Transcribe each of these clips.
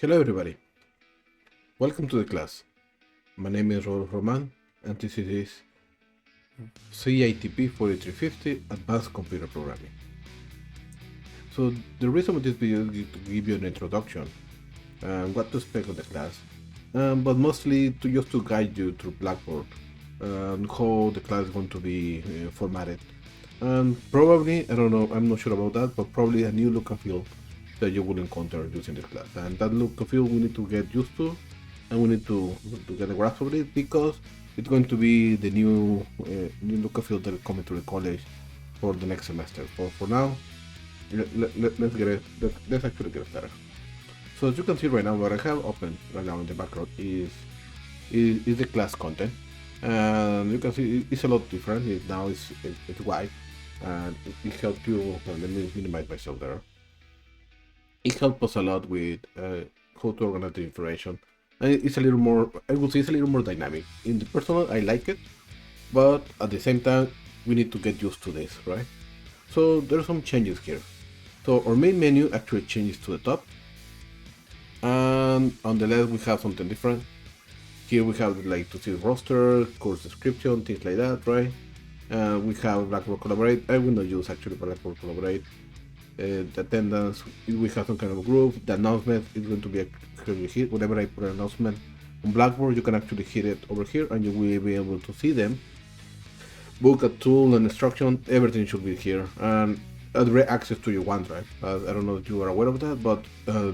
Hello everybody, welcome to the class. My name is Rodolfo Roman and this is CITP 4350 Advanced Computer Programming. So the reason for this video is to give you an introduction and what to expect of the class, but mostly just to guide you through Blackboard and how the class is going to be formatted. And probably, I don't know, I'm not sure about that, but probably a new look and feel that you will encounter using this class. And that look and feel we need to get used to, and we need to get a grasp of it, because it's going to be the new look and feel that is coming to the college for the next semester. For now, let's actually get started. So as you can see right now, what I have open right now in the background is the class content, and you can see it's a lot different. Now it's white, and it helps you. Let me minimize myself there. It helps us a lot with how to organize the information, and it's a little more, I would say it's a little more dynamic. In the personal, I like it, but at the same time we need to get used to this, right? So there are some changes here. So our main menu actually changes to the top, and on the left we have something different. Here we have like to see roster, course description, things like that, right? We have Blackboard Collaborate. I will not use actually Blackboard Collaborate. The attendance, we have some kind of a group. The announcement is going to be actually here. Whenever I put an announcement on Blackboard, you can actually hit it over here and you will be able to see them. Book a tool and instruction, everything should be here. And direct access to your OneDrive. I don't know if you are aware of that, but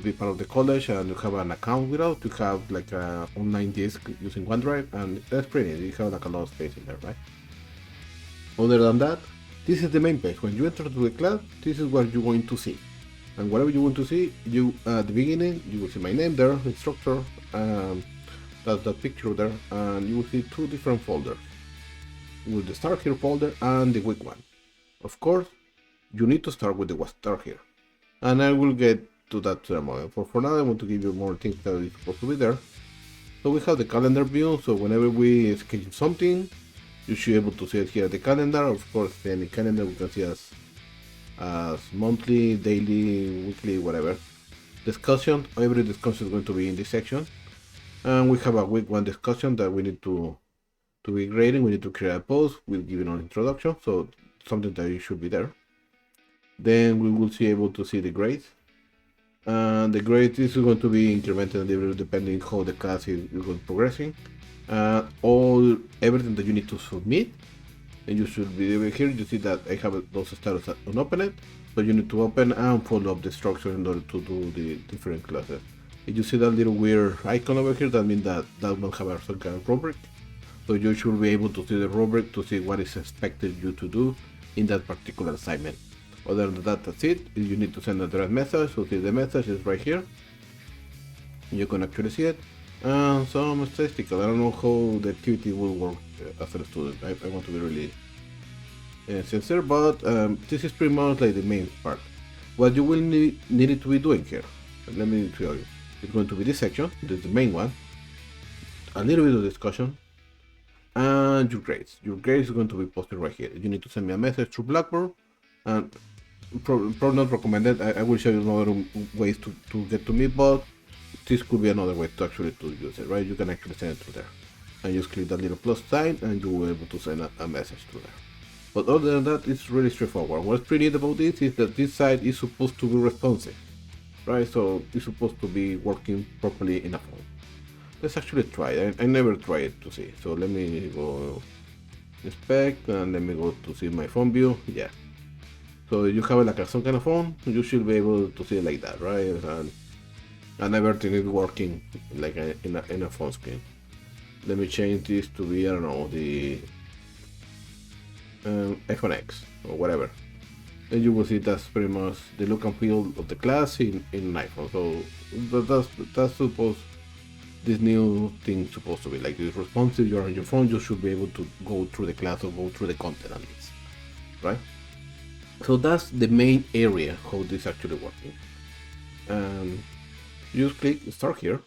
be part of the college and you have an account with us, you have like an online disk using OneDrive, and that's pretty neat. You have like a lot of space in there, right? Other than that, this is the main page. When you enter to the class, this is what you're going to see. And whatever you want to see, you at the beginning, you will see my name there, instructor, that's the picture there, and you will see two different folders. With the Start Here folder and the week one. Of course, you need to start with the Start Here. And I will get to that in a moment. For now, I want to give you more things that is supposed to be there. So we have the calendar view, so whenever we schedule something, you should be able to see it here at the calendar. Of course, any calendar we can see as monthly, daily, weekly, whatever. Discussion, every discussion is going to be in this section. And we have a week one discussion that we need to be grading. We need to create a post. We'll give you an introduction, so something that you should be there. Then we will be able to see the grades. And the grades is going to be incremented a little depending how the class is going progressing. Everything that you need to submit, and you should be over here. You see that I have those status unopened, so you need to open and follow up the structure in order to do the different classes. If you see that little weird icon over here, that means that will have some kind of rubric. So you should be able to see the rubric to see what is expected you to do in that particular assignment. Other than that, that's it. You need to send a direct message. So see the message is right here. You can actually see it. And some statistical. I don't know how the activity will work as a student. I want to be really sincere, but this is pretty much like the main part. What you will need to be doing here. Let me show you. It's going to be this section. This is the main one. A little bit of discussion. And your grades. Your grades is going to be posted right here. You need to send me a message through Blackboard. And probably not recommended. I will show you other ways to get to me, but this could be another way to actually to use it, right? You can actually send it through there. And just click that little plus sign and you will be able to send a message through there. But other than that, it's really straightforward. What's pretty neat about this is that this site is supposed to be responsive, right? So it's supposed to be working properly in a phone. Let's actually try it. I never tried it to see. So let me go inspect and let me go to see my phone view. Yeah. So you have like some kind of phone, you should be able to see it like that, right? And everything is working like in a phone screen. Let me change this to be, I don't know, the iPhone X or whatever. And you will see that's pretty much the look and feel of the class in an iPhone. So that's supposed, this new thing supposed to be like this responsive. You're on your phone, you should be able to go through the class or go through the content at least, right? So that's the main area how this is actually working. You just click Start Here.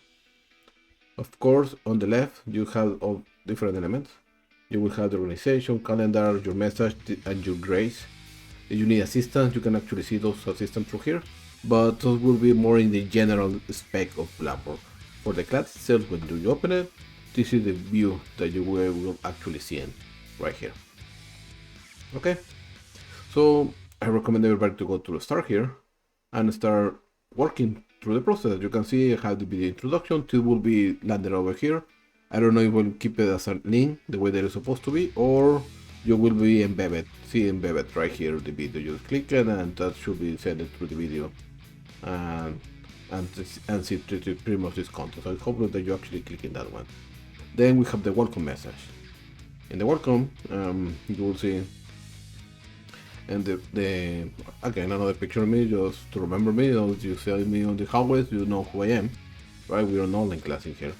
Of course, on the left you have all different elements. You will have the organization, calendar, your message, and your grades. If you need assistance, you can actually see those assistants through here. but those will be more in the general spec of Blackboard. For the class itself, when you open it, this is the view that you will actually see in right here. Okay, so I recommend everybody to go to the start here and start working through the process. As you can see, I have the video introduction. It will be landed over here. I don't know if we'll keep it as a link the way that it's supposed to be, or you will be embedded. See embedded right here the video. You click it and that should be sent through the video and see pretty much this content. So I hope that you actually click in that one. Then we have the welcome message. In the welcome, you will see, and the again another picture of me just to remember me. Or you see me on the hallways, you know who I am, right? We are an online class in here.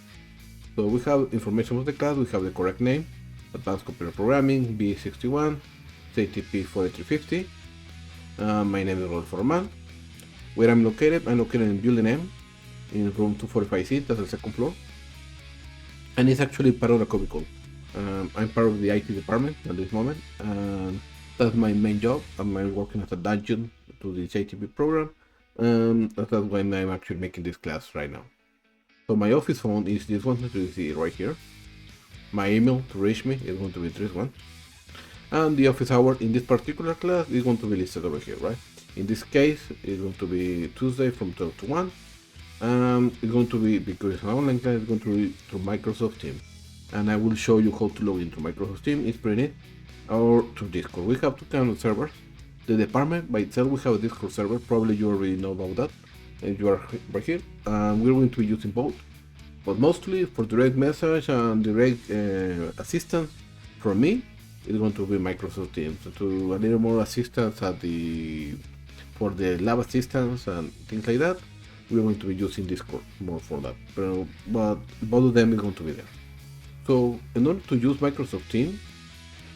So we have information of the class. We have the correct name, Advanced Computer Programming, B61, CITP 4350. My name is Rodolfo Roman. Where I'm located in Building M, in room 245C, that's the second floor. And it's actually part of the cubicle. I'm part of the IT department at this moment, and that's my main job. I'm working as a dungeon to the CITP program. That's why I'm actually making this class right now. So my office phone is this one that you see right here. My email to reach me is going to be this one. And the office hour in this particular class is going to be listed over here, right? In this case, it's going to be Tuesday from 12 to 1. It's going to be, because it's an online class, it's going to be through Microsoft Teams. And I will show you how to log into Microsoft Teams. It's pretty neat. Or through Discord. We have two kind of servers. The department by itself, we have a Discord server. Probably you already know about that. And you are right here. We're going to be using both. But mostly for direct message and direct assistance from me, it's going to be Microsoft Teams. So to a little more assistance for the lab assistance and things like that, we're going to be using Discord more for that. But both of them is going to be there. So in order to use Microsoft Teams,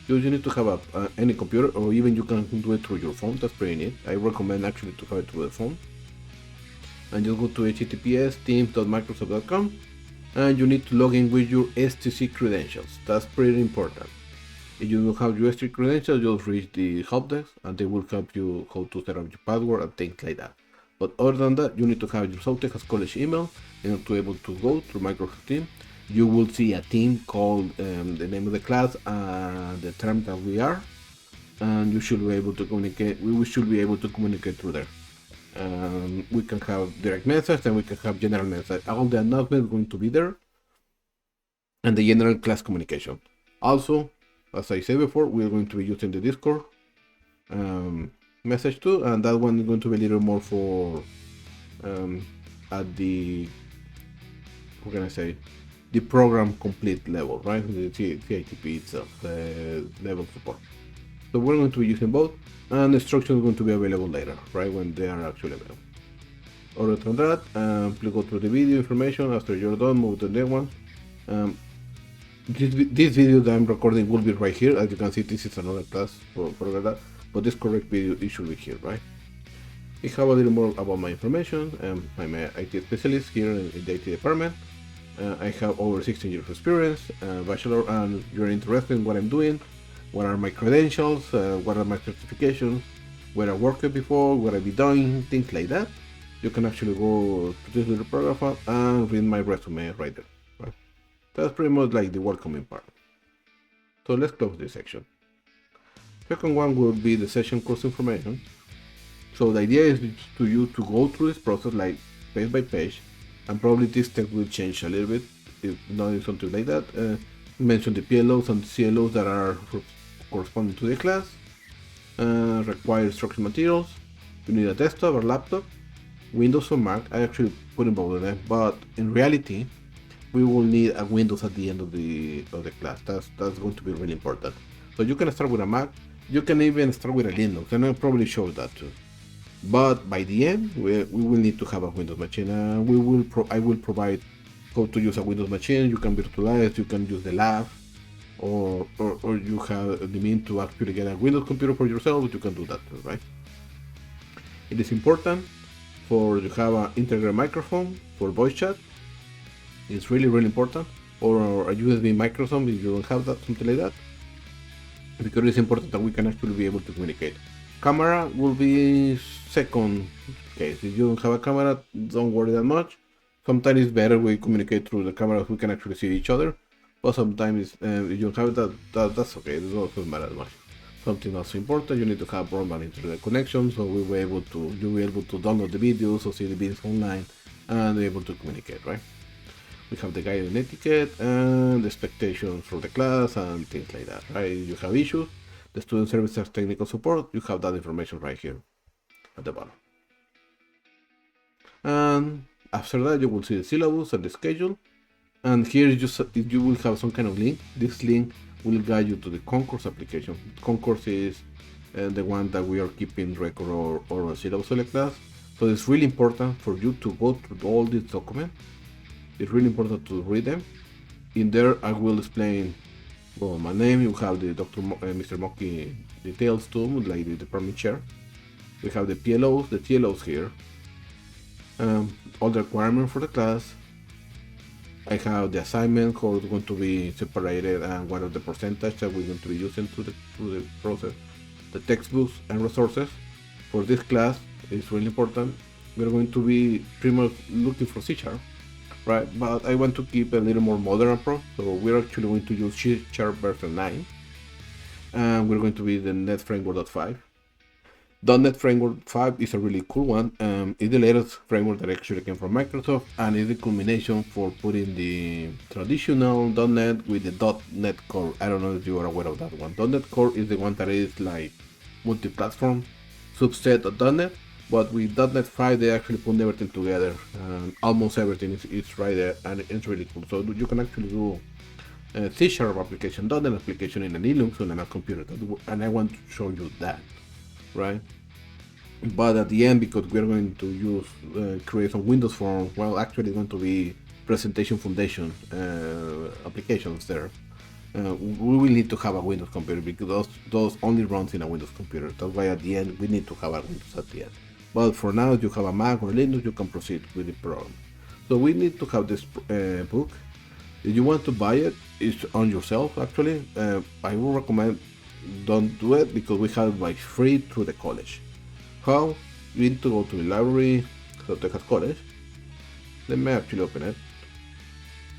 you need to have any computer, or even you can do it through your phone. That's pretty neat. I recommend actually to have it through the phone. And you go to https://teams.microsoft.com, and you need to log in with your STC credentials. That's pretty important. If you don't have your STC credentials, just reach the help desk and they will help you how to set up your password and things like that. But other than that, you need to have your South College email in order to be able to go through Microsoft Teams. You will see a team called the name of the class and the term that we are, and you should be able to communicate. We should be able to communicate through there. We can have direct message and we can have general message. All the announcements are going to be there, and the general class communication. Also, as I said before, we're going to be using the Discord message too, and that one is going to be a little more for at the, what can I say, the program complete level, right? The CITP itself, the level support. So we're going to be using both, and the instructions are going to be available later, right? When they are actually available. Other than that, please go through the video information. After you're done, move to the next one. This video that I'm recording will be right here. As you can see, this is another class for that, but this correct video, it should be here, right? I have a little more about my information. I'm an IT specialist here in the IT department. I have over 16 years of experience, bachelor, and you're interested in what I'm doing, what are my credentials, what are my certifications, where I worked before, what I've been doing, things like that. You can actually go to this little paragraph and read my resume right there. Right? That's pretty much like the welcoming part. So let's close this section. Second one will be the session course information. So the idea is to you to go through this process like page by page, and probably this text will change a little bit, if not something like that. Mention the PLOs and the CLOs that are corresponding to the class. Require instruction materials. You need a desktop or laptop, Windows or Mac. I actually put in both of them, but in reality, we will need a Windows at the end of the class. That's going to be really important. So you can start with a Mac. You can even start with a Linux, and I'll probably show that too. But by the end, we will need to have a Windows machine. I will provide how to use a Windows machine. You can virtualize, you can use the lab, or you have the means to actually get a Windows computer for yourself. You can do that too, right? It is important for you have an integrated microphone for voice chat. It's really important, or a USB microphone if you don't have that, something like that, because it's important that we can actually be able to communicate. Camera will be second case. If you don't have a camera, don't worry that much. Sometimes it's better we communicate through the camera, we can actually see each other. But sometimes if you don't have that's okay. It doesn't matter that much. Something else important, you need to have broadband internet connection, so you'll be able to download the videos or see the videos online and be able to communicate, right? We have the guide and etiquette and the expectations for the class and things like that, right? If you have issues, the student services technical support, you have that information right here at the bottom. And after that, you will see the syllabus and the schedule. And here you will have some kind of link. This link will guide you to the Concourse application. Concourse is the one that we are keeping record or syllabus select class. So it's really important for you to go through all these documents. It's really important to read them. In there, I will explain, well, my name. You have the Mr. Moki details too, like the department chair. We have the PLOs, the TLOs here. All the requirements for the class. I have the assignment, how it's going to be separated, and what are the percentage that we're going to be using through the process. The textbooks and resources for this class is really important. We're going to be pretty much looking for C#, right? But I want to keep a little more modern approach, so we're actually going to use C# version 9, and we're going to be the Net Framework 5. .NET Framework 5 is a really cool one. It's the latest framework that actually came from Microsoft, and it's the culmination for putting the traditional .NET with the .NET Core. I don't know if you are aware of that one. .NET Core is the one that is like multi-platform subset of .NET, but with .NET 5 they actually put everything together. Almost everything is right there, and it's really cool. So you can actually do C# application, .NET application in an Linux on a computer, and I want to show you that. Right, but at the end, because we're going to use create some Windows form, well, actually it's going to be presentation foundation applications there. We will need to have a Windows computer because those only runs in a Windows computer. That's why at the end we need to have a Windows at the end. But for now, if you have a Mac or Linux, you can proceed with the program. So we need to have this book. If you want to buy it, it's on yourself. Actually, I will recommend don't do it because we have it by free through the college. How? You need to go to the library, so Texas College. Let me actually open it.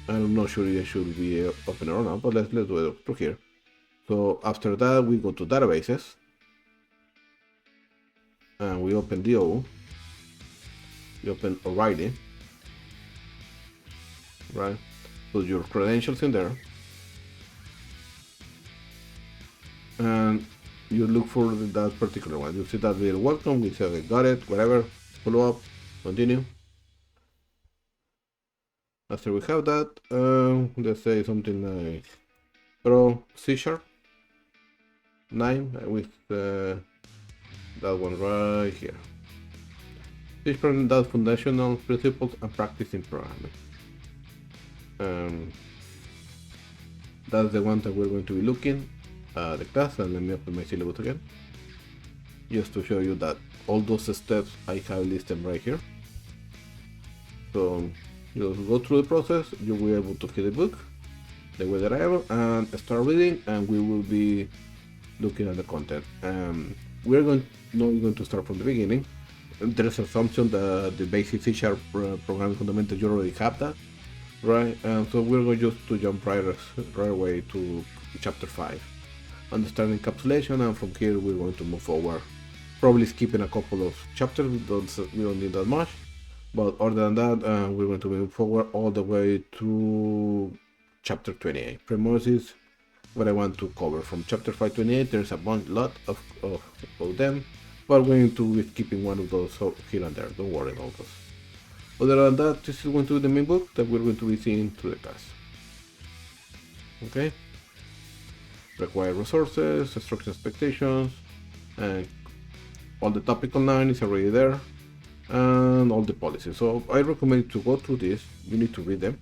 I'm not sure it should be open or not, but let's do it through here. So after that, we go to databases, and we open DO. We open O'Reilly, right? Put your credentials in there. And you look for that particular one. You see that little welcome, we say, okay, got it, whatever, follow up, continue. After we have that, let's say something like Pro C# 9 with that one right here. This program does foundational principles and practice in programming. That's the one that we're going to be looking. The class, and let me open my syllabus again just to show you that all those steps I have listed right here. So you go through the process, you will be able to get the book the way that I am and start reading, and we will be looking at the content. We're not going to start from the beginning. There's an assumption that the basic C# programming fundamentals you already have that, right? And so we're going just to jump right away to chapter 5. Understanding encapsulation, and from here we're going to move forward, probably skipping a couple of chapters. We don't need that much, but other than that, we're going to move forward all the way through chapter 28. Pretty is what I want to cover from chapter 528. There's a lot of them, but we're going to be skipping one of those here and there. Don't worry about those. Other than that, this is going to be the main book that we're going to be seeing through the class. Okay. Required resources, instruction expectations, and all the topical line is already there, and all the policies. So I recommend to go through this. You need to read them,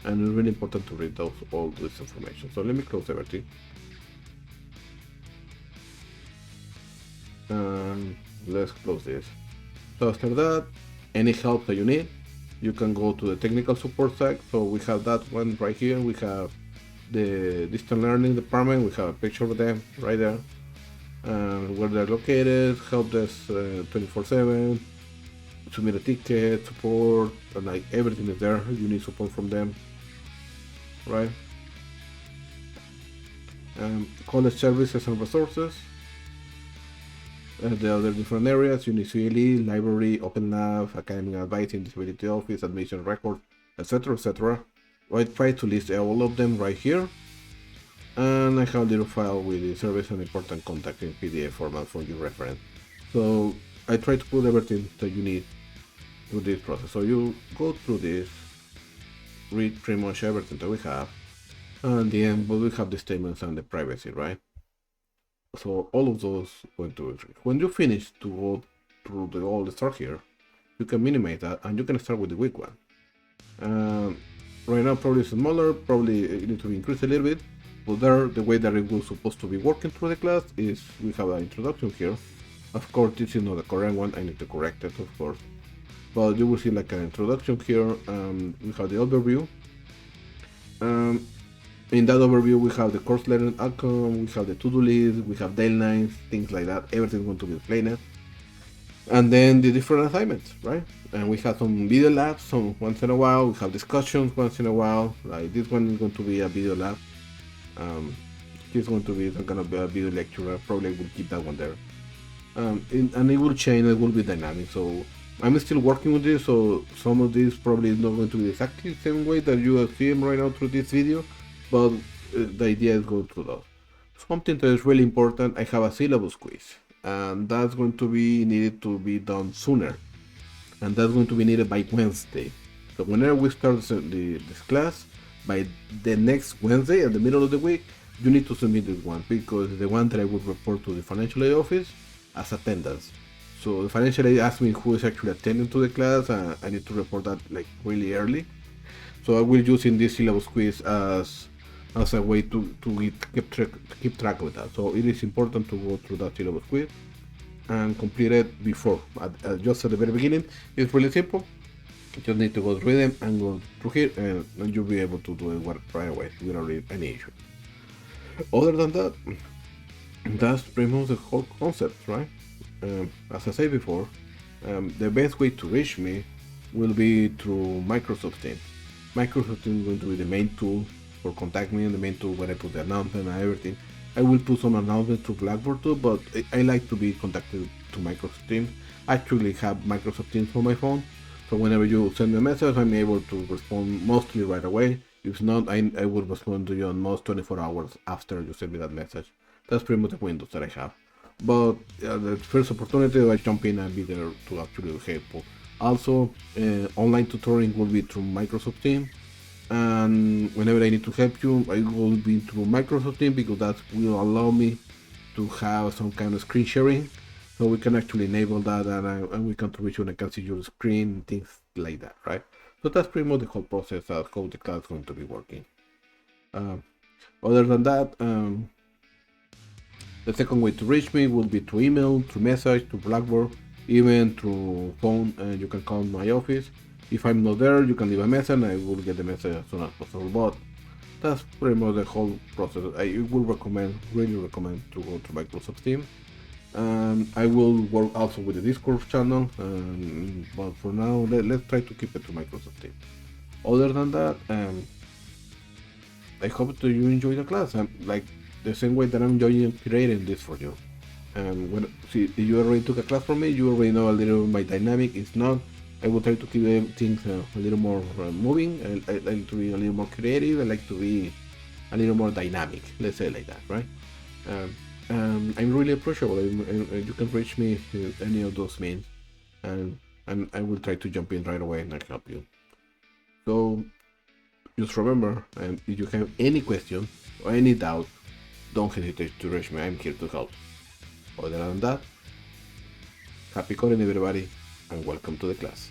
and it's really important to read all this information. So let me close everything. And let's close this. So after that, any help that you need, you can go to the technical support site. So we have that one right here. We have the distance learning department. We have a picture of them right there. where they're located, help desk 24/7, submit a ticket, support, and like everything is there. You need support from them, right? College services and resources. The other different areas, you need CLE, library, open lab, academic advising, disability office, admission record, etc. etc. I try to list all of them right here. And I have a little file with the service and important contact in PDF format for your reference. So I try to put everything that you need through this process. So you go through this, read pretty much everything that we have, and in the end, but we have the statements and the privacy, right? So all of those going to be free. When you finish to go through all the stuff here, you can minimize that and you can start with the weak one. Right now probably smaller, probably it needs to be increased a little bit, but there the way that it was supposed to be working through the class is we have an introduction here. Of course this is not the correct one, I need to correct it of course. But you will see like an introduction here, we have the overview. In that overview we have the course learning outcome, we have the to-do list, we have deadlines, things like that, everything's going to be explained. And then the different assignments, right? And we have some video labs, some once in a while, we have discussions once in a while, like this one is going to be a video lab. This is going to be some kind of a video lecture, I probably will keep that one there. And it will change, it will be dynamic, so I'm still working with this, so some of this probably is not going to be exactly the same way that you are seeing right now through this video, but the idea is going through those. Something that is really important, I have a syllabus quiz, and that's going to be needed to be done sooner, and that's going to be needed by Wednesday. So whenever we start this class, by the next Wednesday at the middle of the week, you need to submit this one, because the one that I would report to the financial aid office as attendance. So the financial aid asked me who is actually attending to the class, and I need to report that like really early. So I will use in this syllabus quiz as a way to keep track with that. So it is important to go through that syllabus quiz and complete it before, just at the very beginning. It's really simple. You just need to go through them and go through here, and you'll be able to do it right away without any issue. Other than that, that's pretty much the whole concept, right? As I said before, the best way to reach me will be through Microsoft Teams. Microsoft Teams is going to be the main tool for contacting me, and the main tool where I put the announcement and everything. I will put some announcements to Blackboard too, but I like to be contacted to Microsoft Teams. I actually have Microsoft Teams on my phone, so whenever you send me a message, I'm able to respond mostly right away. If not, I will respond to you on most 24 hours after you send me that message. That's pretty much the windows that I have. But the first opportunity, I jump in and be there to actually help. Also, online tutoring will be through Microsoft Teams, and whenever I need to help you, I will be through Microsoft Teams, because that will allow me to have some kind of screen sharing, so we can actually enable that, and we can reach you and I can see your screen, things like that, right? So that's pretty much the whole process of how the class is going to be working. Other than that, the second way to reach me will be through email, through message, through Blackboard, even through phone, and you can call my office. If I'm not there, you can leave a message and I will get the message as soon as possible. But that's pretty much the whole process. I will really recommend to go to Microsoft Teams. I will work also with the Discord channel, but for now, let's try to keep it to Microsoft Teams. Other than that, I hope that you enjoy the class. Like the same way that I'm enjoying creating this for you. If you already took a class from me, you already know a little my dynamic. If not, I will try to keep things a little more moving. I like to be a little more creative. I like to be a little more dynamic. Let's say it like that, right? I'm really approachable. You can reach me in any of those means, and I will try to jump in right away and help you. So just remember, if you have any question or any doubt, don't hesitate to reach me. I'm here to help. Other than that, happy coding everybody, and welcome to the class.